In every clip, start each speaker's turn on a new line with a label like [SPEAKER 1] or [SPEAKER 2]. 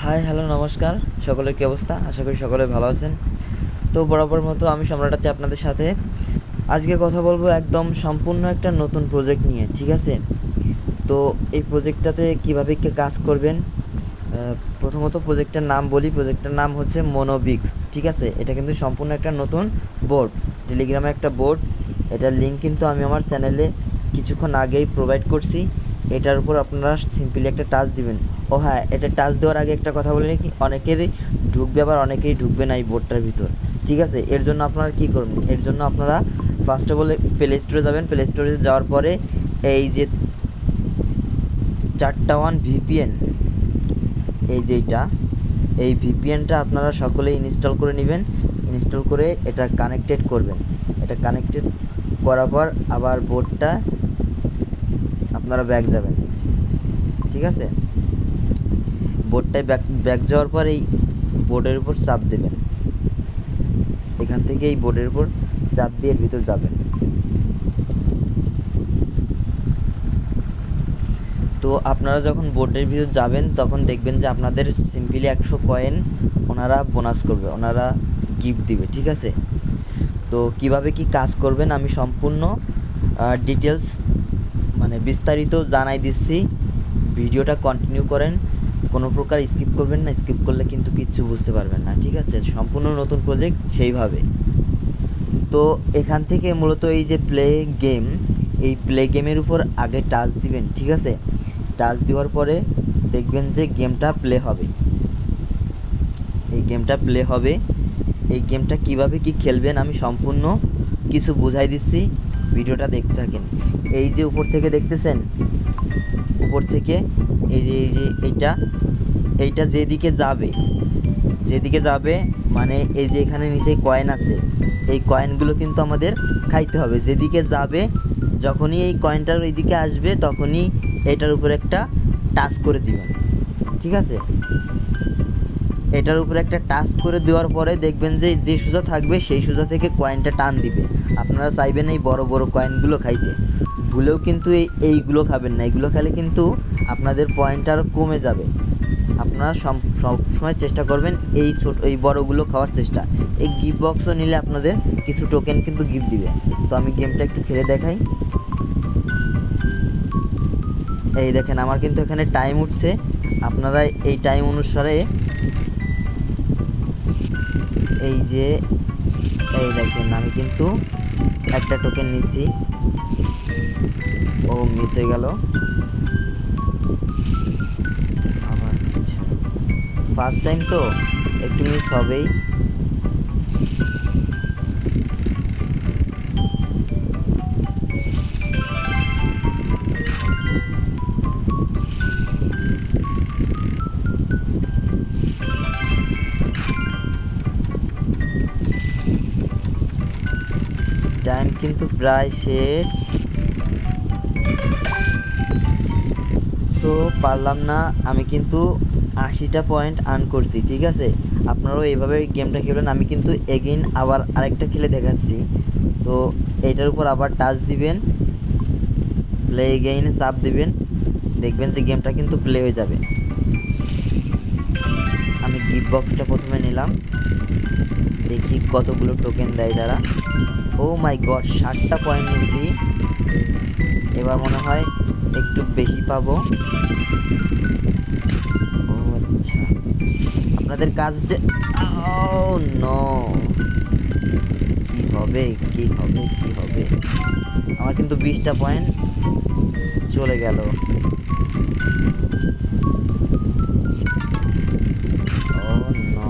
[SPEAKER 1] Hi hello নমস্কার, সকলের কী অবস্থা? আশা করি সকলে ভালো আছেন। তো বরাবর মতো আমি সম্রাট আছি আপনাদের সাথে। আজকে কথা বলবো একদম সম্পূর্ণ একটা নতুন প্রজেক্ট নিয়ে, ঠিক আছে? তো এই প্রজেক্টটাতে কীভাবে কে কাজ করবেন, প্রথমত প্রজেক্টটার নাম বলি। প্রজেক্টটার নাম হচ্ছে মোনোবিক্স, ঠিক আছে? এটা কিন্তু সম্পূর্ণ একটা নতুন বোর্ড, টেলিগ্রামে একটা বোর্ড। এটার লিঙ্ক কিন্তু আমি আমার চ্যানেলে কিছুক্ষণ আগেই প্রোভাইড করছি। এটার উপর আপনারা সিম্পলি একটা টাচ দিবেন। ও হ্যাঁ, এটা টাচ দেওয়ার আগে একটা কথা বলে কি, অনেকেরই ঢুকবে আবার অনেকেই ঢুকবে না এই বোর্ডটার ভিতর, ঠিক আছে? এর জন্য আপনারা কী করবেন, এর জন্য আপনারা ফার্স্ট অফ অল প্লে স্টোরে যাবেন। প্লে স্টোরে যাওয়ার পরে এই যে 4টা 1 ভিপিএন, এই যেইটা, এই ভিপিএনটা আপনারা সকলেই ইনস্টল করে নেবেন। ইনস্টল করে এটা কানেক্টেড করবেন। এটা কানেক্টেড করার পর আবার বোর্ডটা আপনারা ব্যাক যাবেন, ঠিক আছে? বোর্ডটায় ব্যাক যাওয়ার পর এই বোর্ডের উপর চাপ দেবেন। এখান থেকে এই বোর্ডের উপর চাপ দিয়ে এর ভিতর যাবেন। তো আপনারা যখন বোর্ডের ভিতর যাবেন তখন দেখবেন যে আপনাদের সিম্পলি 100 কয়েন ওনারা বোনাস করবে, ওনারা গিফট দিবে, ঠিক আছে? তো কিভাবে কি কাজ করবেন আমি সম্পূর্ণ ডিটেলস মানে বিস্তারিত জানাই দিচ্ছি। ভিডিওটা কন্টিনিউ করেন, কোনো প্রকার স্কিপ করবেন না। স্কিপ করলে কিন্তু কিচ্ছু বুঝতে পারবেন না, ঠিক আছে? সম্পূর্ণ নতুন প্রজেক্ট সেইভাবে। তো এখান থেকে মূলত এই যে প্লে গেম, এই প্লে গেমের উপর আগে টাচ দিবেন, ঠিক আছে? টাচ দেওয়ার পরে দেখবেন যে গেমটা প্লে হবে। এই গেমটা প্লে হবে। এই গেমটা কিভাবে কি খেলবেন আমি সম্পূর্ণ কিছু বুঝাই দিচ্ছি, ভিডিওটা দেখতে থাকেন। এই যে উপর থেকে দেখতেছেন, উপর থেকে এই যে এইটা যেদিকে যাবে মানে এই যে এখানে নিচে কয়েন আছে, এই কয়েনগুলো কিন্তু আমাদের খাইতে হবে। যেদিকে যাবে, যখনই এই কয়েনটার ওই দিকে আসবে তখনই এটার উপরে একটা টাচ করে দিবেন, ঠিক আছে? এটার উপরে একটা টাচ করে দেওয়ার পরে দেখবেন যে যে সোজা থাকবে সেই সোজা থেকে কয়েনটা টান দিবে। আপনারা চাইবেন এই বড় বড় কয়েনগুলো খাইতে, ভুলেও কিন্তু এইগুলো খাবেন না। এইগুলো খেলে কিন্তু আপনাদের পয়েন্ট আরও কমে যাবে। আপনারা সবসময় চেষ্টা করবেন এই বড়গুলো খাওয়ার চেষ্টা। এই গিফট বক্সও নিলে আপনাদের কিছু টোকেন কিন্তু গিফট দিবে। তো আমি গেমটা একটু খেলে দেখাই। এই দেখেন আমার কিন্তু এখানে টাইম উঠছে। আপনারা এই টাইম অনুসারে এই যে এই দেখেন আমি কিন্তু একটা টোকেন নিছি। ও মিস হয়ে গেল আবার। আচ্ছা, ফার্স্ট টাইম তো একটু মিস হবেই। টাইম কিন্তু প্রায় শেষ। সো পারলাম না, আমি কিন্তু 80টা পয়েন্ট আর্ন করছি, ঠিক আছে? আপনারাও এইভাবে গেমটা খেলবেন। আমি কিন্তু এগেইন আবার আরেকটা খেলে দেখাচ্ছি। তো এইটার উপর আবার টাচ দিবেন, প্লে এগেইনে চাপ দিবেন, দেখবেন যে গেমটা কিন্তু প্লে হয়ে যাবে। আমি গিফট বক্সটা প্রথমে নিলাম, দেখি কতগুলো টোকেন দেয় তারা। ও মাই গড, 60টা পয়েন্ট নিয়েছি। এবার মনে হয় একটু বেশি পাবো। ও আচ্ছা, আপনাদের কাজ হচ্ছে নো, কি হবে কি হবে কি হবে? আমার কিন্তু 20টা পয়েন্ট চলে গেল। ও নো,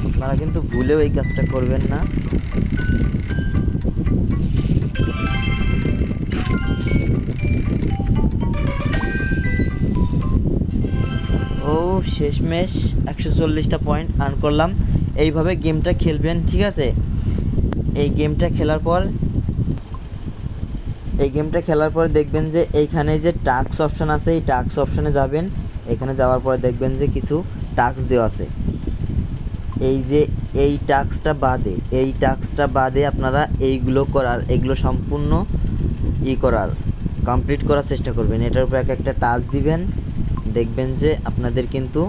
[SPEAKER 1] আপনারা কিন্তু ভুলেও এই কাজটা করবেন না। ও শেষমেশ 140টা পয়েন্ট আর্ন করলাম। এইভাবে গেমটা খেলবেন, ঠিক আছে? এই গেমটা খেলার পর দেখবেন যে এইখানে যে টাস্ক অপশান আছে, এই টাস্ক অপশানে যাবেন। এখানে যাওয়ার পরে দেখবেন যে কিছু টাস্ক দেওয়া আছে। এই যে এই টাস্কটা বাদে আপনারা এগুলো সম্পূর্ণ কমপ্লিট করার চেষ্টা করবেন। এটার উপর একটা টাচ দিবেন, দেখবেন যে আপনাদের কিন্তু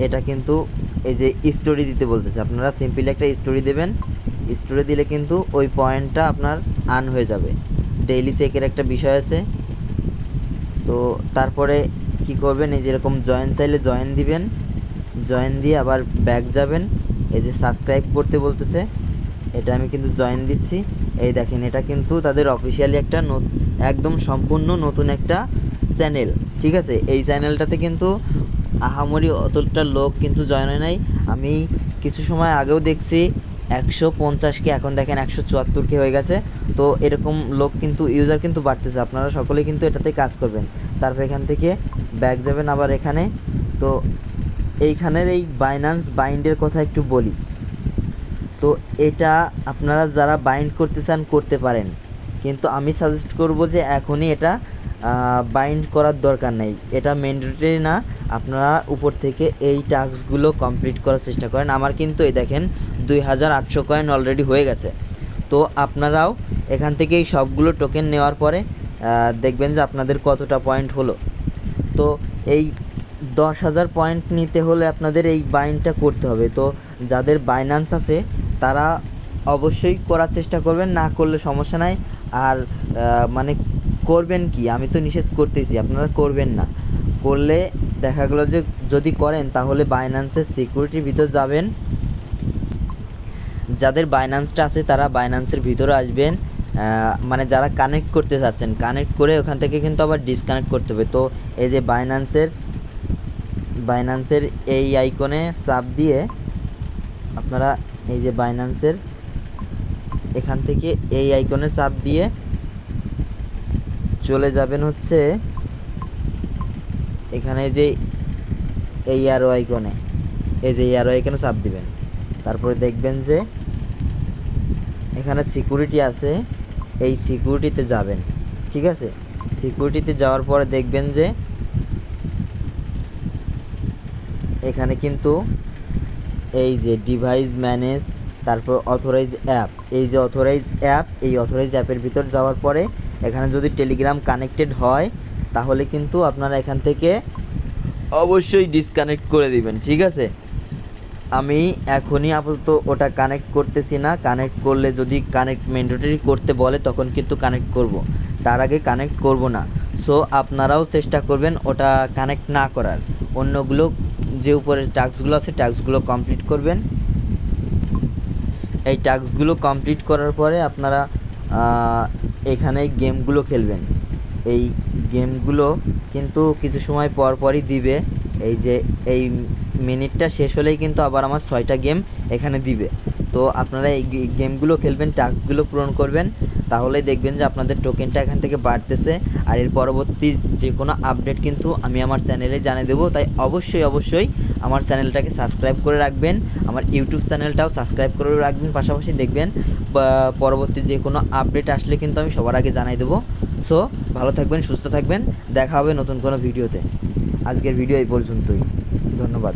[SPEAKER 1] এটা কিন্তু এই যে স্টোরি দিতে বলতেছে, আপনারা সিম্পলি একটা স্টোরি দেবেন। স্টোরি দিলে কিন্তু ওই পয়েন্টটা আপনার আর্ন হয়ে যাবে। ডেইলি চেকের একটা বিষয় আছে। তো তারপরে কি করবেন, এই যেরকম জয়েন চাইলে জয়েন দিবেন, জয়েন দিয়ে আবার ব্যাক যাবেন। এই যে সাবস্ক্রাইব করতে বলতেছে, এটা আমি কিন্তু জয়েন দিচ্ছি। এই দেখেন, এটা কিন্তু তাদের অফিসিয়ালি একটা একদম সম্পূর্ণ নতুন একটা চ্যানেল, ঠিক আছে। এই চ্যানেলটাতে কিন্তু আহামরি অতটা লোক কিন্তু জয়েন হয় নাই। আমি কিছু সময় আগেও দেখছি 150কে, এখন দেখেন 174কে হয়ে গেছে। তো এরকম লোক কিন্তু ইউজার কিন্তু বাড়তেছে। আপনারা সকলে কিন্তু এটাতে কাজ করবেন। তারপর এখান থেকে ব্যাক যাবেন আবার এখানে। তো এইখানের এই বাইন্যান্স বাইন্ডের কথা একটু বলি। তো এটা আপনারা যারা বাইন্ড করতে চান করতে পারেন, কিন্তু আমি সাজেস্ট করব যে এখনই এটা বাইন্ড করার দরকার নেই। এটা ম্যান্ডেটরি না। আপনারা উপর থেকে এই টাস্কগুলো কমপ্লিট করার চেষ্টা করেন। আমার কিন্তু এই দেখেন 2800 কয়েন অলরেডি হয়ে গেছে। তো আপনারাও এখান থেকে এই সবগুলো টোকেন নেওয়ার পরে দেখবেন যে আপনাদের কতটা পয়েন্ট হলো। তো এই 10,000 পয়েন্ট নিতে হলে আপনাদের এই বাইন্ডটা করতে হবে। তো যাদের বাইন্যান্স আছে তারা অবশ্যই করার চেষ্টা করবেন, না করলে সমস্যা নাই। আর মানে করবেন কি, আমি তো নিষেধ করতেছি, আপনারা করবেন না। করলে দেখা গেলো যে যদি করেন তাহলে বাইন্যান্সের সিকিউরিটির ভিতর যাবেন। যাদের বাইন্যান্সটা আছে তারা বাইন্যান্সের ভিতরে আসবেন। মানে যারা কানেক্ট করতে চাচ্ছেন, কানেক্ট করে ওখান থেকে কিন্তু আবার ডিসকানেক্ট করতে হবে। তো এই যে বাইন্যান্সের এই আইকনে চাপ দিয়ে আপনারা এই যে বাইন্যান্সের এখান থেকে এই আইকনে চাপ দিয়ে চলে যাবেন হচ্ছে এখানে যে এই অ্যারো আইকনে, এই যে অ্যারো আইকনে চাপ দিবেন। তারপরে দেখবেন যে এখানে সিকিউরিটি আছে, এই সিকিউরিটিতে যাবেন, ঠিক আছে। সিকিউরিটিতে যাওয়ার পরে দেখবেন যে এখানে কিন্তু এই যে ডিভাইস ম্যানেজ, তারপর অথরাইজ অ্যাপ, এই যে অথরাইজ অ্যাপ, এই অথরাইজ অ্যাপের ভিতর যাওয়ার পরে এখানে যদি টেলিগ্রাম কানেক্টেড হয় তাহলে কিন্তু আপনারা এখান থেকে অবশ্যই ডিসকানেক্ট করে দিবেন, ঠিক আছে। আমি এখনই আপাতত ওটা কানেক্ট করতেছি না। কানেক্ট করলে যদি কানেক্ট ম্যান্ডেটরি করতে বলে তখন কিন্তু কানেক্ট করব, তার আগে কানেক্ট করব না। সো আপনারাও চেষ্টা করবেন ওটা কানেক্ট না করার। অন্যগুলো যে উপরে টাস্কগুলো আছে টাস্কগুলো কমপ্লিট করবেন। এই টাস্কগুলো কমপ্লিট করার পরে আপনারা এখানে গেমগুলো খেলবেন। এই গেমগুলো কিন্তু কিছু সময় পর পরই দিবে। এই যে এই মিনিটটা শেষ হলেই কিন্তু আবার আমার 6টা গেম এখানে দিবে। তো আপনারা এই গেমগুলো খেলবেন, টাস্কগুলো পূরণ করবেন, তাহলে দেখবেন যে আপনাদের টোকেনটা এখান থেকে বাড়তেছে। আর এর পরবর্তী যে কোনো আপডেট কিন্তু আমি আমার চ্যানেলে জানিয়ে দেবো। তাই অবশ্যই আমার চ্যানেলটাকে সাবস্ক্রাইব করে রাখবেন, আমার ইউটিউব চ্যানেলটাও সাবস্ক্রাইব করে রাখবেন। পাশাপাশি দেখবেন পরবর্তী যে কোনো আপডেট আসলে কিন্তু আমি সবার আগে জানাই দেবো। সো ভালো থাকবেন, সুস্থ থাকবেন, দেখা হবে নতুন কোনো ভিডিওতে। আজকের ভিডিও এই পর্যন্তই, ধন্যবাদ।